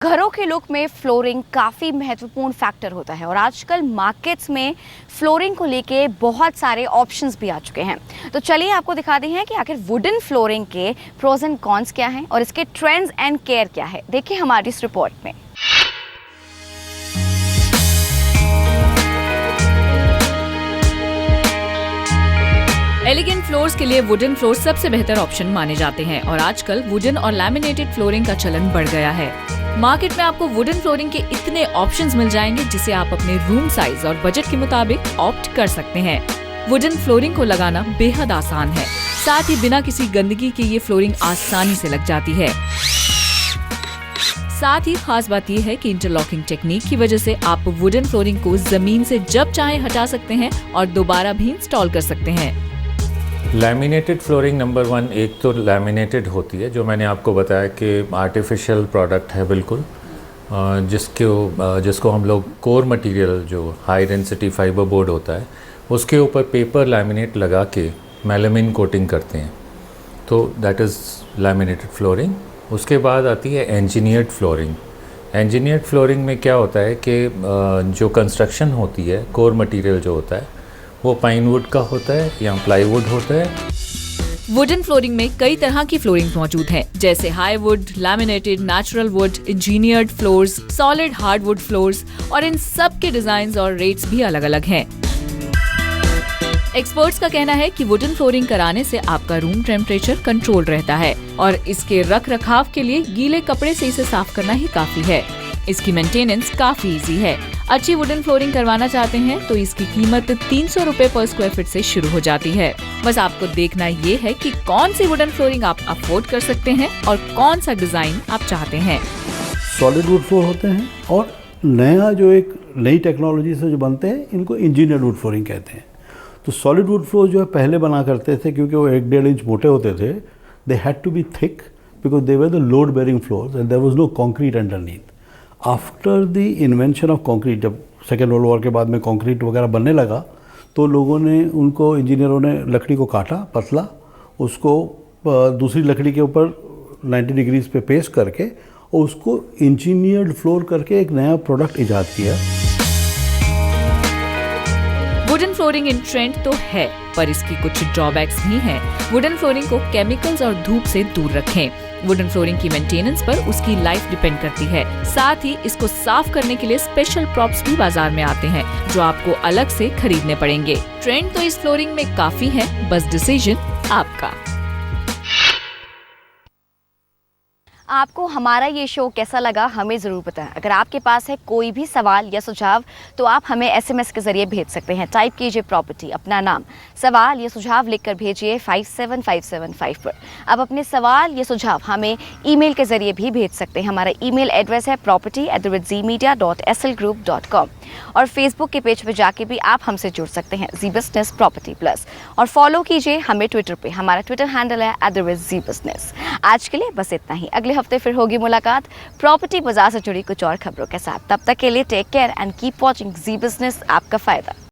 घरों के लुक में फ्लोरिंग काफ़ी महत्वपूर्ण फैक्टर होता है और आजकल मार्केट्स में फ्लोरिंग को लेके बहुत सारे ऑप्शंस भी आ चुके हैं। तो चलिए आपको दिखाते हैं कि आखिर वुडन फ्लोरिंग के प्रोज एंड कॉन्स क्या हैं और इसके ट्रेंड्स एंड केयर क्या है। देखिए हमारी इस रिपोर्ट में। एलिगेंट फ्लोर्स के लिए वुडन फ्लोर सबसे बेहतर ऑप्शन माने जाते हैं और आजकल वुडन और लैमिनेटेड फ्लोरिंग का चलन बढ़ गया है। मार्केट में आपको वुडन फ्लोरिंग के इतने ऑप्शंस मिल जाएंगे जिसे आप अपने रूम साइज और बजट के मुताबिक ऑप्ट कर सकते हैं। वुडन फ्लोरिंग को लगाना बेहद आसान है, साथ ही बिना किसी गंदगी के ये फ्लोरिंग आसानी से लग जाती है। साथ ही खास बात यह है कि इंटरलॉकिंग टेक्निक की वजह से आप वुडन फ्लोरिंग को जमीन से जब चाहे हटा सकते हैं और दोबारा भी इंस्टॉल कर सकते हैं। लैमिनेटेड फ्लोरिंग नंबर 1 एक तो लैमिनेटेड होती है, जो मैंने आपको बताया कि आर्टिफिशियल प्रोडक्ट है बिल्कुल, जिसको हम लोग कोर मटेरियल जो हाई डेंसिटी फाइबर बोर्ड होता है उसके ऊपर पेपर लैमिनेट लगा के मेलामिन कोटिंग करते हैं, तो दैट इज़ लैमिनेटेड फ्लोरिंग। उसके बाद आती है इंजीनियर्ड फ्लोरिंग। इंजीनियर्ड फ्लोरिंग में क्या होता है कि जो कंस्ट्रक्शन होती है, कोर मटेरियल जो होता है वो पाइन वुड का होता है या प्लाईवुड होता है। वुडन फ्लोरिंग में कई तरह की फ्लोरिंग मौजूद हैं, जैसे high would, laminated, natural would, engineered floors, solid hardwood floors और इन सब के डिजाइन और रेट्स भी अलग अलग हैं। एक्सपर्ट्स का कहना है कि वुडन फ्लोरिंग कराने से आपका रूम टेम्परेचर कंट्रोल रहता है और इसके रख रखाव के लिए गीले कपड़े से इसे साफ करना ही काफी है। इसकी मेंटेनेंस काफी इजी है। अच्छी वुडन फ्लोरिंग करवाना चाहते हैं तो इसकी कीमत 300 रुपए पर स्क्वायर फीट से शुरू हो जाती है। बस आपको देखना ये है कि कौन सी वुडन फ्लोरिंग आप अफोर्ड कर सकते हैं और कौन सा डिजाइन आप चाहते हैं। सॉलिड वुड फ्लोर होते हैं और नया जो एक नई टेक्नोलॉजी से जो बनते हैं इनको इंजीनियर्ड वुड फ्लोरिंग कहते हैं। तो सॉलिड वुड फ्लोर जो है पहले बना करते थे क्योंकि वो 1-1.5 इंच मोटे होते थे। They had to be thick because they were the load bearing floors and there was no concrete underneath. After the invention of concrete, जब सेकेंड वर्ल्ड वॉर के बाद में कंक्रीट वगैरह बनने लगा तो लोगों ने उनको इंजीनियरों ने लकड़ी को काटा पतला, उसको दूसरी लकड़ी के ऊपर 90 डिग्रीज पे पेस्ट करके और उसको इंजीनियर्ड फ्लोर करके एक नया प्रोडक्ट इजाद किया। वुडन फ्लोरिंग इन ट्रेंड तो है, पर इसकी कुछ ड्रॉबैक्स भी हैं। वुडन फ्लोरिंग को केमिकल्स और धूप से दूर रखें। वुडन फ्लोरिंग की मेंटेनेंस पर उसकी लाइफ डिपेंड करती है। साथ ही इसको साफ करने के लिए स्पेशल प्रॉप्स भी बाजार में आते हैं जो आपको अलग से खरीदने पड़ेंगे। ट्रेंड तो इस फ्लोरिंग में काफी है, बस डिसीजन आपका। आपको हमारा ये शो कैसा लगा हमें ज़रूर बताएं। अगर आपके पास है कोई भी सवाल या सुझाव तो आप हमें SMS के ज़रिए भेज सकते हैं। टाइप कीजिए प्रॉपर्टी, अपना नाम, सवाल या सुझाव लिखकर भेजिए 57575 पर। अब अपने सवाल या सुझाव हमें ईमेल के ज़रिए भी भेज सकते हैं। हमारा ईमेल एड्रेस है property@zemedia.slgroup.com और फेसबुक के पेज पर जाके भी आप हमसे जुड़ सकते हैं, जी बिजनेस प्रॉपर्टी प्लस। और फॉलो कीजिए हमें ट्विटर पे, हमारा ट्विटर हैंडल है @ZBusiness। आज के लिए बस इतना ही। अगले हफ्ते फिर होगी मुलाकात प्रॉपर्टी बाजार से जुड़ी कुछ और खबरों के साथ। तब तक के लिए take care and keep watching Zee business, आपका फायदा।